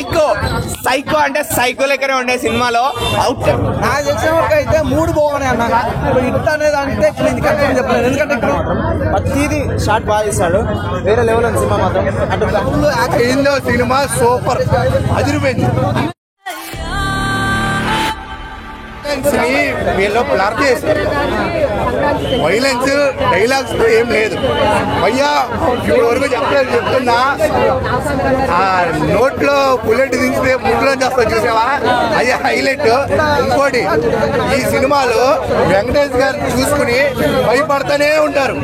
Psycho psycho అంటే psycho లెక్కనే ఉండే సినిమాలో అవుట్. నాకు తెలిసిన వరకు అయితే 3 బాగున్నాయి అన్న. ఇప్పుడు హిట్ అనేది అంటే నేను కరెక్ట్ చెప్పలేదు, ఎందుకంటే ఇక్కడ ప్రతిదీ షార్ట్ బాగా చేశాడు, వేరే లెవెల్ ఉంది సినిమా మాత్రం. అంటే ఏందో సినిమా సూపర్ అదిరిపోయింది. వీళ్ళు బ్లర్ చేస్తారు, వైలెన్స్ డైలాగ్స్ ఏం లేదు అయ్యా. ఇప్పుడు వరకు చెప్తున్నా, ఆ నోట్లో బుల్లెట్ దించితే ముట్లో చేస్తా చూసావా, అయ్యా హైలైట్. ఇంకోటి, ఈ సినిమాలో వెంకటేష్ గారు చూసుకుని భయపడుతూనే ఉంటారు.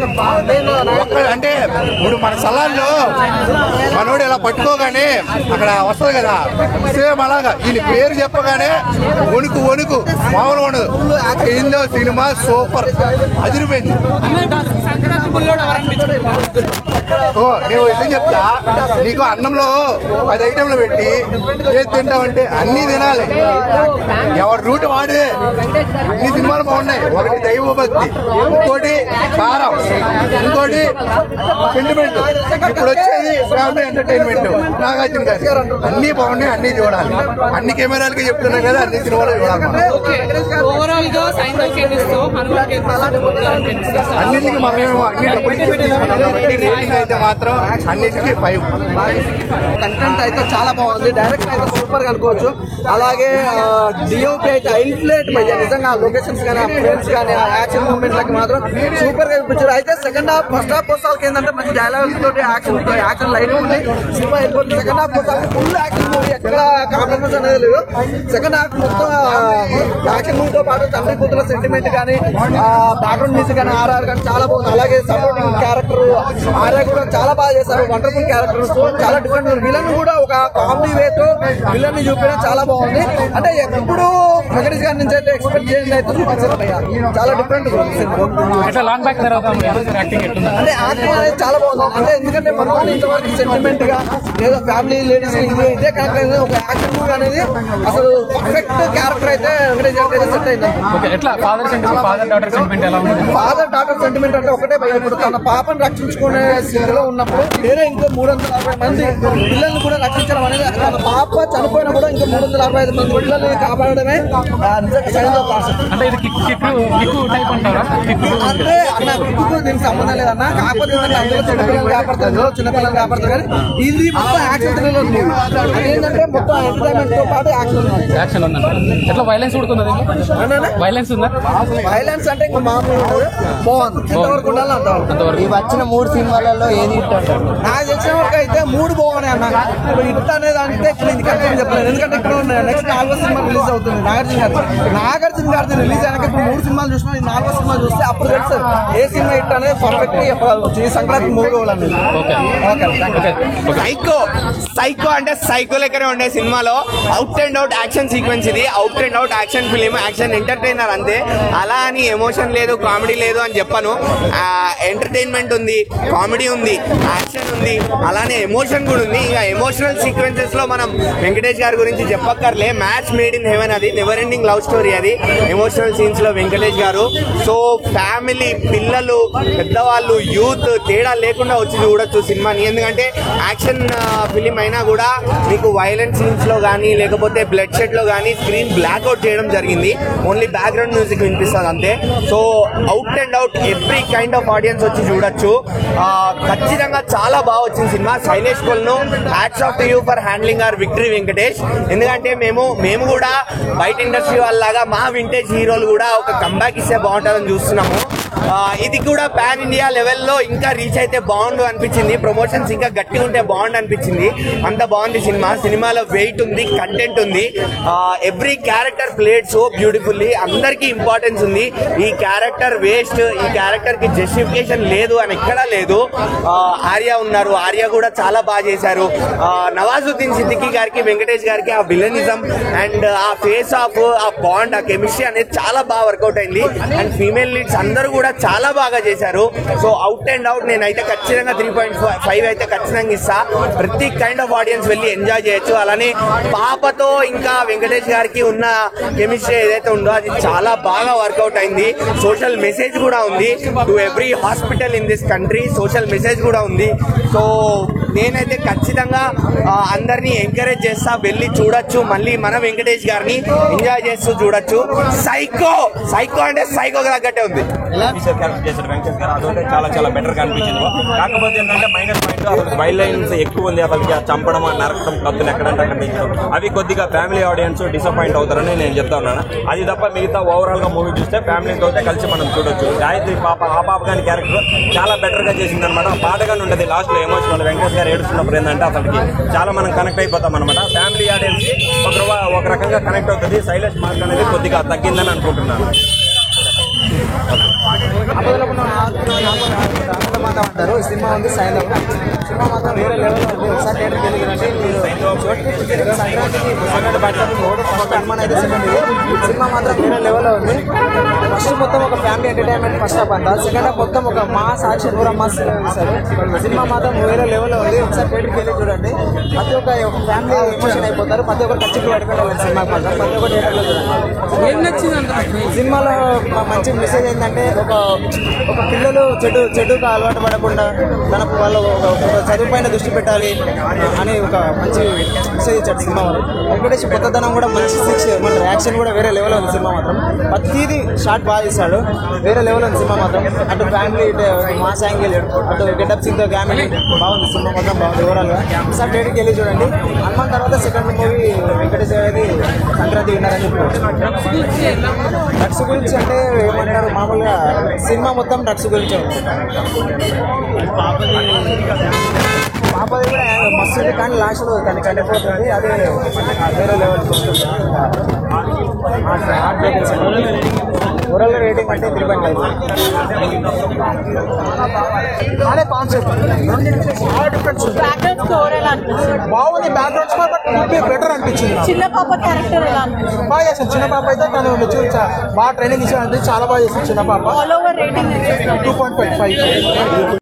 అంటే ఇప్పుడు మన సలాల్లో మనోడు ఇలా పట్టుకోగానే అక్కడ వస్తుంది కదా, సేమ్ అలాగా ఈయన పేరు చెప్పగానే వణుకు వణుకు మామూలు ఉండదు. ఏందో సినిమా సూపర్ అదిరిపోయింది. నేను ఏం చెప్తా, నీకు అన్నంలో 10 ఐటెంలు పెట్టి ఏది తింటామంటే అన్ని తినాలి, ఎవరి రూట్ వాడిదే. అన్ని సినిమాలు బాగున్నాయి. ఒకటి దైవభక్తి, ఇంకోటి కారం, ఇంకోటి సెంటిమెంట్, ఇప్పుడు వచ్చేది ఫ్యామిలీ ఎంటర్టైన్మెంట్. నాగార్జున గారు అన్ని బాగున్నాయి, అన్ని చూడాలి. అన్ని కెమెరాలకి చెప్తున్నాయి కదా, అన్ని సినిమాలు చూడాలి. అన్నిటికీ మనమేమో అయితే మాత్రం అన్నిటికీ 5. కంటెంట్ అయితే చాలా బాగుంది, డైరెక్షన్ అయితే సూపర్ గా అనుకోవచ్చు. అలాగే డిఓపి అయితే హైలైట్ నిజంగా లొకేషన్స్ కానీ, ఫ్రేమ్స్ కానీ, యాక్షన్ మూమెంట్లకి మాత్రం సూపర్ గా చూపించారు. అయితే సెకండ్ హాఫ్, ఫస్ట్ హాఫ్ పుస్తకాలకి ఏంటంటే మంచి డైలాగ్స్ తోటి యాక్షన్ లైన్ ఉంది, సినిమా అయిపోతుంది. సెకండ్ హాఫ్ పుస్తకాలు ఫుల్ యాక్షన్ మూవీ, ఎక్కడ కాంప్రమైజ్ అనేది లేదు. సెకండ్ హాఫ్ మొత్తం యాక్షన్ మూవీతో పాటు తండ్రి కూతురు సెంటిమెంట్ కానీ, బ్యాక్గ్రౌండ్ మ్యూజిక్ కానీ, ఆర్ఆర్ కానీ చాలా బాగుంది. అలాగే సపోర్టింగ్ క్యారెక్టర్ ఆర్ఆర్ కూడా చాలా బాగా చేశారు, వండర్ఫుల్ క్యారెక్టర్, చాలా డిఫరెంట్. విలన్ కూడా ఒక కామెడీ వేతో విలన్ ని చూపించడం చాలా బాగుంది. అంటే ఎప్పుడు వెంకటేష్ గారి నుంచి అయితే ఎక్స్పెక్ట్ చేయండి అయితే చూపించారు, చాలా డిఫరెంట్. అంటే యాక్టింగ్ అనేది చాలా బాగుంది. అంటే ఎందుకంటే మనం ఇంతవరకు సెంటిమెంట్ గా లేదా ఫ్యామిలీ లేడీస్ ఇదే క్యారెక్టర్ అనేది ఒక యాక్షన్ మూవీ అనేది అసలు పర్ఫెక్ట్ క్యారెక్టర్ అయితే వెంకటేష్ గారికి అయితే సెట్ అయింది. ఫాదర్ డాటర్ సెంటిమెంట్ అంటే ఒకటే భయం. ఇప్పుడు తన పాపను రక్షించుకునే స్థితిలో ఉన్నప్పుడు వేరే ఇంకో 360 మంది పిల్లల్ని కూడా రక్షించడం అనేది, తన పాప చనిపోయినా కూడా ఇంకో 365 మంది పిల్లల్ని కాపాడడమే అంటే అన్న కిక్కు దీనికి సంబంధం లేదన్న. కాకపోతే అందులో చిన్నపిల్లలు కాపాడుతుంది, చిన్నపిల్లలు కాపాడుతుంది. కానీ ఇది మొత్తం యాక్షన్ థ్రిల్లర్ ఉంది. ఏంటంటే మొత్తం ఎంటర్టైన్మెంట్ తో పాటు యాక్షన్ ఎట్లా వైలెన్స్ వైలెన్స్ ఉందా? వైలెన్స్ అంటే ఇంకా మామూలు బాగుంది. ఎంతవరకు ఉండాలి అంతవరకు. ఈ వచ్చిన 3 సినిమాలలో ఏది నాకు తెలిసిన వరకు అయితే 3 బాగున్నాయి అన్న. ఇప్పుడు హిట్ అనేది అంటే నేను కరెక్ట్ చెప్పలేదు, ఎందుకంటే ఇక్కడ నెక్స్ట్ 4వ సినిమా రిలీజ్ అవుతుంది నాగార్జున గారిది రిలీజ్ అయినాక ఇప్పుడు 3 సినిమాలు చూసినా, 4వ సినిమా చూస్తే అప్పుడు తెలుసు ఏ సినిమా హిట్ అనేది పర్ఫెక్ట్ చెప్పవచ్చు. ఈ సంక్రాంతి 3 రోజులు సైకో సైకో అంటే సైకో లెక్కనే ఉండే సినిమాలో out and out action sequence. ఇది out and out action film, action entertainer అంతే. అలా అని ఎమోషన్ లేదు, కామెడీ లేదు అని చెప్పను. ఎంటర్టైన్మెంట్ ఉంది, కామెడీ ఉంది, యాక్షన్ ఉంది, అలానే ఎమోషన్ కూడా ఉంది. ఇంకా ఎమోషనల్ సీక్వెన్సెస్ లో మనం వెంకటేష్ గారి గురించి చెప్పక్కర్లే. మ్యాచ్ మేడ్ ఇన్ హెవెన్, అది నెవర్ ఎండింగ్ లవ్ స్టోరీ. అది ఎమోషనల్ సీన్స్ లో వెంకటేష్ గారు. సో ఫ్యామిలీ, పిల్లలు, పెద్దవాళ్ళు, యూత్ తేడా లేకుండా వచ్చి చూడొచ్చు సినిమాని. ఎందుకంటే యాక్షన్ ఫిలిం అయినా కూడా మీకు వైలెంట్ సీన్స్ లో కానీ లేకపోతే బ్లడ్ షెడ్ లో కానీ స్క్రీన్ బ్లాక్అవుట్ చేయడం జరిగింది. ఓన్లీ బ్యాక్గ్రౌండ్ మ్యూజిక్ వినిపిస్తుంది అంతే. So out and out every kind of audience వచ్చి చూడొచ్చు. ఖచ్చితంగా చాలా బాగా వచ్చింది సినిమా. Sailesh Kolanu hats off to you for handling our victory Venkatesh. ఎందుకంటే మేము కూడా బయట ఇండస్ట్రీ వాళ్ళలాగా మా వింటేజ్ హీరోలు కూడా ఒక కంబ్యాక్ ఇస్తే బాగుంటుందని చూస్తున్నాము. ఇది కూడా పాన్ ఇండియా లెవెల్లో ఇంకా రీచ్ అయితే బాగుండు అనిపించింది. ప్రమోషన్స్ ఇంకా గట్టిగా ఉంటే బాగుండు అనిపించింది. అంత బాగుంది సినిమా. సినిమాలో వెయిట్ ఉంది, కంటెంట్ ఉంది. Every character played so beautifully. అందరికీ ఇంపార్టెన్స్ ఉంది. ఈ క్యారెక్టర్ వేస్ట్, ఈ క్యారెక్టర్ కి జస్టిఫికేషన్ లేదు అని ఎక్కడా లేదు. ఆర్య ఉన్నారు, ఆర్య కూడా చాలా బాగా చేశారు. నవాజుద్దీన్ సిద్దికీ గారికి, వెంకటేష్ గారికి ఆ విలనిజం అండ్ ఆ ఫేస్ ఆఫ్, ఆ బాండ్, ఆ కెమిస్ట్రీ అనేది చాలా బాగా వర్కౌట్ అయింది. అండ్ ఫీమేల్ లీడ్స్ అందరూ కూడా చాలా బాగా చేశారు. సో అవుట్ అండ్ అవుట్ నేనైతే ఖచ్చితంగా 3.5 అయితే ఖచ్చితంగా ఇస్తా. ప్రతి కైండ్ ఆఫ్ ఆడియన్స్ వెళ్ళి ఎంజాయ్ చేయొచ్చు. అలానే పాపతో ఇంకా వెంకటేష్ గారికి ఉన్న కెమిస్ట్రీ ఏదైతే ఉందో అది చాలా బాగా వర్కౌట్ అయింది. సోషల్ మెసేజ్ కూడా ఉంది. To every hospital in this country social message కూడా ఉంది. సో నేనైతే ఖచ్చితంగా అందరినీ ఎంకరేజ్ చేస్తా, వెళ్ళి చూడొచ్చు. మళ్ళీ మన వెంకటేష్ గారిని ఎంజాయ్ చేస్తూ చూడొచ్చు. సైకో అంటే సైకోకి తగ్గట్టే ఉంది. వెంకటేష్ గారు అదొకటి చాలా చాలా బెటర్ గా అనిపించింది. కాకపోతే ఏంటంటే మైనస్ పాయింట్ అసలు వైల్డ్ లైన్స్ ఎక్కువ ఉంది. అసలుకి చంపడం, నరకడం, కత్తులు ఎక్కడంటే అక్కడ పెంచడం అవి కొద్దిగా ఫ్యామిలీ ఆడియన్స్ డిసప్పాయింట్ అవుతారని నేను చెప్తా ఉన్నాను. అది తప్ప మిగతా ఓవరాల్ గా మూవీ చూస్తే ఫ్యామిలీతో కలిసి మనం చూడొచ్చు. గాయత్రి పాప కానీ క్యారెక్టర్ చాలా బెటర్ గా చేసింది అనమాట. పాటగానే ఉండదు లాస్ట్ లో ఎమోషనల్. వెంకటేష్ గారు ఏడుస్తున్నప్పుడు ఏంటంటే అసలుకి చాలా మనం కనెక్ట్ అయిపోతాం అనమాట. ఫ్యామిలీ ఆడియన్స్ కి ఒక రకంగా కనెక్ట్ అవుతుంది. సైలెన్స్ మార్క్ అనేది కొద్దిగా తగ్గిందని అనుకుంటున్నాను. అంటారు సినిమా ఉంది సైలెంట్. సినిమా మాత్రం వేరే లెవెల్లో ఉంది. ఒకసారి థియేటర్కి వెళ్ళినంటే సంక్రాంతికి హనుమాన్ అయితే సెకండ్ ఇది. సినిమా మాత్రం వేరే లెవెల్లో ఉంది. ఫస్ట్ మొత్తం ఒక ఫ్యామిలీ ఎంటర్టైన్మెంట్ ఫస్ట్ హాఫ్ అంతా. సెకండ్ హాఫ్ మొత్తం ఒక మాస్ యాక్షన్ కూడా మాస్ ఇస్తారు. సినిమా మాత్రం వేరే లెవెల్లో ఉంది. ఒకసారి థియేటర్కి వెళ్ళి చూడండి. ప్రతి ఒక్క ఫ్యామిలీ ఎమోషన్ అయిపోతారు. ప్రతి ఒక్కరు ఖచ్చితంగా పట్టుకోవాలి సినిమా మాత్రం. ప్రతి ఒక్క థియేటర్లో చూడండి. సినిమాలో మంచి మెసేజ్ ఏంటంటే ఒక పిల్లలు చెడుకు అలవాటు పడకుండా తనకు వాళ్ళు ఒక చదువు పైన దృష్టి పెట్టాలి అని ఒక మంచి మెసేజ్ ఇచ్చాడు సినిమా వాళ్ళు. వెంకటేష్ కొత్తదనం కూడా మంచి మన యాక్షన్ కూడా వేరే లెవెల్ ఉంది సినిమా మాత్రం. ప్రతిదీ షార్ట్ బాగా ఇస్తాడు. వేరే లెవెల్ ఉంది సినిమా మాత్రం. అటు ఫ్యామిలీ మాస్ యాంగిల్, అటు గెటప్ సింగ్ ఫ్యామిలీ బాగుంది. సినిమా మాత్రం బాగుంది ఓవరాల్ గా. ఒకసారి థియేటర్కి వెళ్ళి చూడండి. హనుమాన్ తర్వాత సెకండ్ మూవీ వెంకటేష్ అనేది సంక్రాంతి విన్నారని చెప్పి. డ్రగ్స్ గురించి అంటే ఏమంటారు, మామూలుగా సినిమా మొత్తం డ్రగ్స్ గురించి ఉంది. పాపది కూడా మస్తు ఉంది కానీ లాస్ట్లో దాన్ని కండిపోతుంది. అదే వేరే లెవెల్ ఓవరాల్ రేటింగ్ అంటే 3.5. అదే కాన్సెప్ట్ బాగుంది. బ్యాక్గ్రౌండ్ స్కోర్ బట్ బెటర్ అనిపించింది. చిన్న పాప క్యారెక్టర్ బాగా చేస్తాను. చిన్న పాప అయితే తను బాగా ట్రైనింగ్ ఇచ్చాను. చాలా బాగా చేస్తాను చిన్న పాప. 2.5